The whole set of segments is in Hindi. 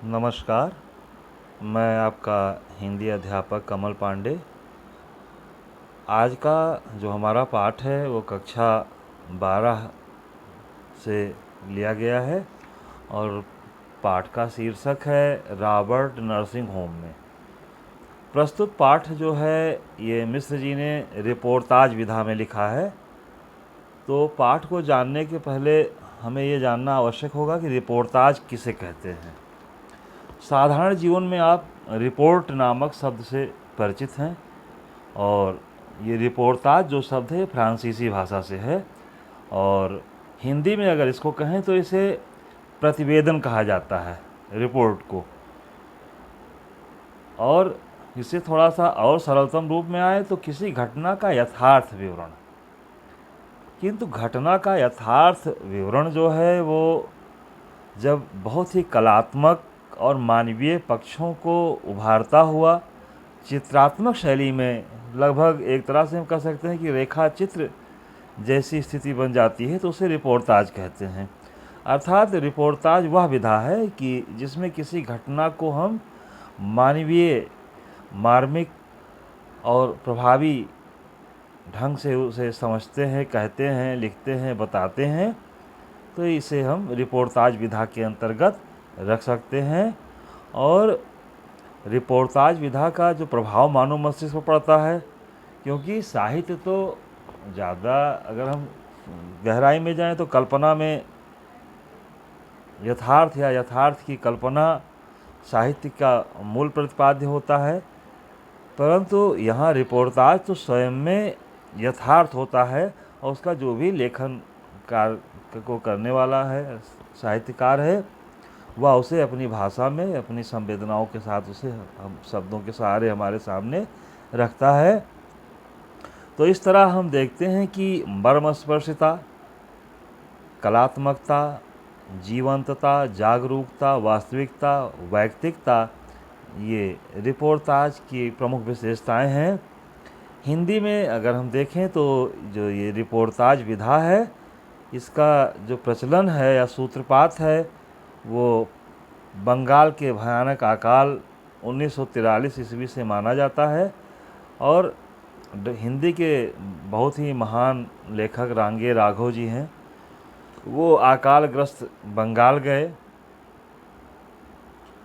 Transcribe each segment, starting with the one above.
नमस्कार। मैं आपका हिंदी अध्यापक कमल पांडे। आज का जो हमारा पाठ है वो कक्षा 12 से लिया गया है और पाठ का शीर्षक है रॉबर्ट नर्सिंग होम में। प्रस्तुत पाठ जो है ये मिश्र जी ने रिपोर्ताज विधा में लिखा है। तो पाठ को जानने के पहले हमें ये जानना आवश्यक होगा कि रिपोर्ताज किसे कहते हैं। साधारण जीवन में आप रिपोर्ट नामक शब्द से परिचित हैं और ये रिपोर्ताज जो शब्द है फ्रांसीसी भाषा से है और हिंदी में अगर इसको कहें तो इसे प्रतिवेदन कहा जाता है रिपोर्ट को। और इसे थोड़ा सा और सरलतम रूप में आए तो किसी घटना का यथार्थ विवरण। किंतु घटना का यथार्थ विवरण जो है वो जब बहुत ही कलात्मक और मानवीय पक्षों को उभारता हुआ चित्रात्मक शैली में, लगभग एक तरह से हम कह सकते हैं कि रेखा चित्र जैसी स्थिति बन जाती है, तो उसे रिपोर्ताज कहते हैं। अर्थात रिपोर्ताज वह विधा है कि जिसमें किसी घटना को हम मानवीय, मार्मिक और प्रभावी ढंग से उसे समझते हैं, कहते हैं, लिखते हैं, बताते हैं, तो इसे हम रिपोर्ताज विधा के अंतर्गत रख सकते हैं। और रिपोर्ताज विधा का जो प्रभाव मानव मस्तिष्क पर पड़ता है, क्योंकि साहित्य तो ज़्यादा अगर हम गहराई में जाएं तो कल्पना में यथार्थ या यथार्थ की कल्पना साहित्य का मूल प्रतिपाद्य होता है, परंतु यहाँ रिपोर्ताज तो स्वयं में यथार्थ होता है और उसका जो भी लेखन कार्य को करने वाला है, साहित्यकार है, वह उसे अपनी भाषा में, अपनी संवेदनाओं के साथ उसे हम शब्दों के सहारे हमारे सामने रखता है। तो इस तरह हम देखते हैं कि मर्मस्पर्शिता, कलात्मकता, जीवंतता, जागरूकता, वास्तविकता, वैयक्तिकता, ये रिपोर्ताज की प्रमुख विशेषताएं हैं। हिंदी में अगर हम देखें तो जो ये रिपोर्ताज विधा है, इसका जो प्रचलन है या सूत्रपात है वो बंगाल के भयानक अकाल 1943 ईस्वी से माना जाता है। और हिंदी के बहुत ही महान लेखक रांगे राघव जी हैं, वो अकालग्रस्त बंगाल गए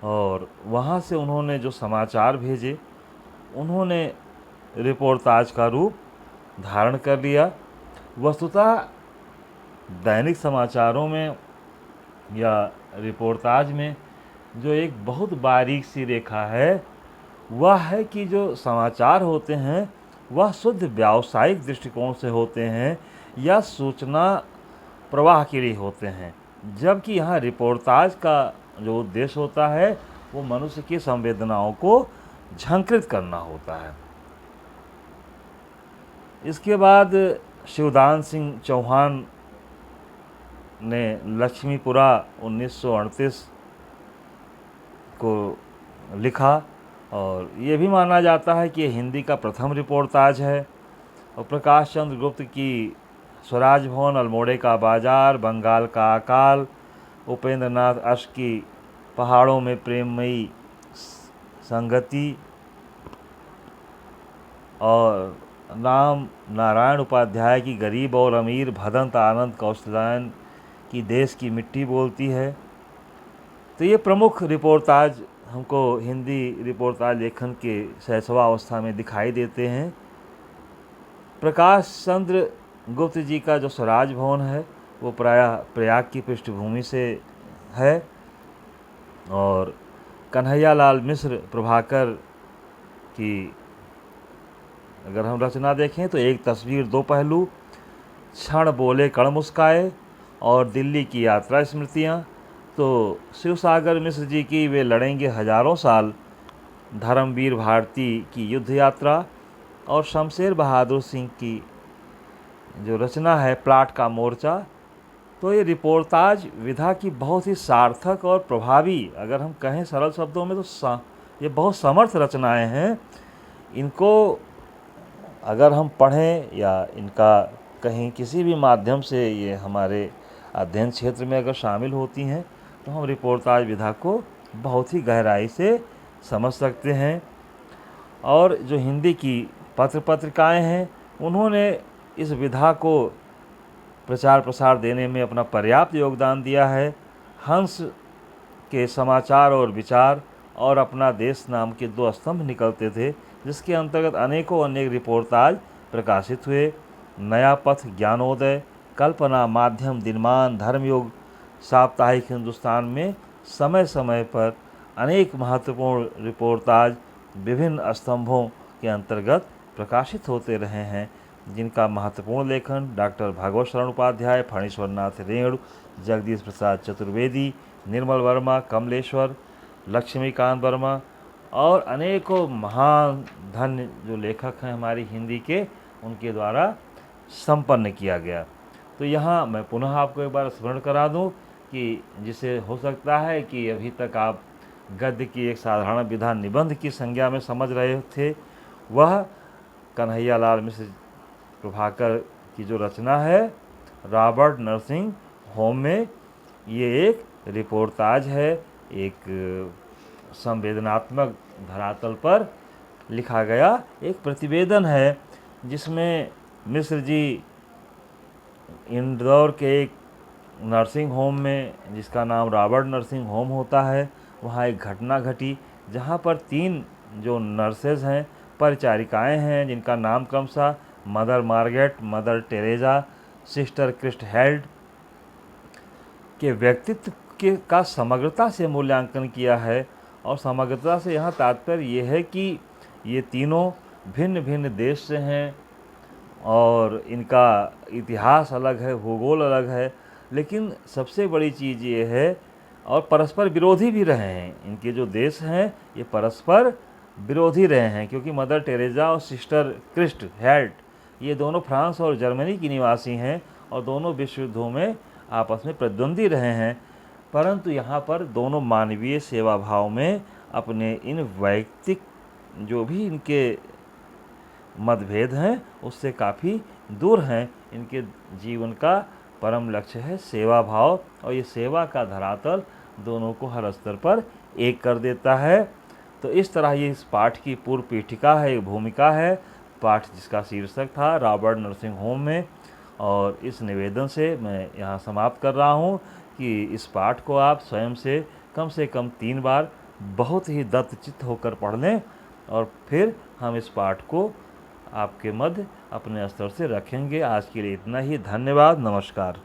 और वहाँ से उन्होंने जो समाचार भेजे, उन्होंने रिपोर्ताज का रूप धारण कर लिया। वस्तुतः दैनिक समाचारों में या रिपोर्ताज में जो एक बहुत बारीक सी रेखा है वह है कि जो समाचार होते हैं वह शुद्ध व्यावसायिक दृष्टिकोण से होते हैं या सूचना प्रवाह के लिए होते हैं, जबकि यहाँ रिपोर्ताज का जो उद्देश्य होता है वो मनुष्य की संवेदनाओं को झंकृत करना होता है। इसके बाद शिवदान सिंह चौहान ने लक्ष्मीपुरा 1938 को लिखा और ये भी माना जाता है कि ये हिंदी का प्रथम रिपोर्ताज है। और प्रकाश चंद्र गुप्त की स्वराज भवन, अल्मोड़े का बाजार, बंगाल का अकाल, उपेंद्र नाथ अश्क की पहाड़ों में प्रेममयी संगति और राम नारायण उपाध्याय की गरीब और अमीर, भदंत आनंद कौशलायन की देश की मिट्टी बोलती है। तो ये प्रमुख रिपोर्ताज हमको हिंदी रिपोर्ताज लेखन के शैशवावस्था में दिखाई देते हैं। प्रकाश चंद्र गुप्त जी का जो स्वराज भवन है वो प्रायः प्रयाग की पृष्ठभूमि से है और कन्हैयालाल मिश्र प्रभाकर की अगर हम रचना देखें तो एक तस्वीर दो पहलू, क्षण बोले कण मुस्काए और दिल्ली की यात्रा स्मृतियाँ, तो शिवसागर मिश्र जी की वे लड़ेंगे हजारों साल, धर्मवीर भारती की युद्ध यात्रा और शमशेर बहादुर सिंह की जो रचना है प्लाट का मोर्चा। तो ये रिपोर्ताज विधा की बहुत ही सार्थक और प्रभावी, अगर हम कहें सरल शब्दों में तो ये बहुत समर्थ रचनाएं हैं। इनको अगर हम पढ़ें या इनका कहीं किसी भी माध्यम से ये हमारे अध्ययन क्षेत्र में अगर शामिल होती हैं तो हम रिपोर्ताज विधा को बहुत ही गहराई से समझ सकते हैं। और जो हिंदी की पत्रिकाएं हैं, उन्होंने इस विधा को प्रचार प्रसार देने में अपना पर्याप्त योगदान दिया है। हंस के समाचार और विचार और अपना देश नाम के 2 स्तंभ निकलते थे, जिसके अंतर्गत अनेकों अनेक रिपोर्टाज प्रकाशित हुए। नया पथ, ज्ञानोदय, कल्पना, माध्यम, दिनमान, धर्मयुग, साप्ताहिक हिंदुस्तान में समय समय पर अनेक महत्वपूर्ण रिपोर्टाज विभिन्न स्तंभों के अंतर्गत प्रकाशित होते रहे हैं, जिनका महत्वपूर्ण लेखन डॉक्टर भागवत शरण उपाध्याय, फणीश्वर नाथ रेणु, जगदीश प्रसाद चतुर्वेदी, निर्मल वर्मा, कमलेश्वर, लक्ष्मीकांत वर्मा और अनेकों महान धन्य जो लेखक हैं हमारी हिंदी के, उनके द्वारा संपन्न किया गया। तो यहाँ मैं पुनः आपको एक बार स्मरण करा दूँ कि जिसे हो सकता है कि अभी तक आप गद्य की एक साधारण विधा निबंध की संज्ञा में समझ रहे थे, वह कन्हैयालाल मिश्र प्रभाकर की जो रचना है रॉबर्ट नर्सिंग होम में, ये एक रिपोर्टाज है, एक संवेदनात्मक धरातल पर लिखा गया एक प्रतिवेदन है, जिसमें मिश्र जी इंदौर के एक नर्सिंग होम में, जिसका नाम रॉबर्ट नर्सिंग होम होता है, वहाँ एक घटना घटी जहाँ पर 3 जो नर्सेज हैं, परिचारिकाएं हैं, जिनका नाम क्रमशः mother Margaret, mother Teresa, sister Christ Held के व्यक्तित्व का समग्रता से मूल्यांकन किया है। और समग्रता से यहाँ तात्पर्य ये है कि ये तीनों भिन्न भिन्न देश से हैं और इनका इतिहास अलग है, भूगोल अलग है, लेकिन सबसे बड़ी चीज़ ये है, और परस्पर विरोधी भी रहे हैं। इनके जो देश हैं ये परस्पर विरोधी रहे हैं, क्योंकि मदर टेरेजा और सिस्टर क्रिस्ट हेल्ड ये दोनों फ्रांस और जर्मनी की निवासी हैं और दोनों विश्व युद्धों में आपस में प्रतिद्वंदी रहे हैं। परंतु यहाँ पर दोनों मानवीय सेवा भाव में अपने इन वैयक्तिक जो भी इनके मतभेद हैं उससे काफ़ी दूर हैं। इनके जीवन का परम लक्ष्य है सेवा भाव, और ये सेवा का धरातल दोनों को हर स्तर पर एक कर देता है। तो इस तरह ये इस पाठ की पूर्व पीठिका है, एक भूमिका है, पाठ जिसका शीर्षक था रॉबर्ट नर्सिंग होम में। और इस निवेदन से मैं यहाँ समाप्त कर रहा हूँ कि इस पाठ को आप स्वयं से कम 3 बार बहुत ही दत्तचित्त होकर पढ़ लें, और फिर हम इस पाठ को आपके मध्य अपने स्तर से रखेंगे। आज के लिए इतना ही। धन्यवाद। नमस्कार।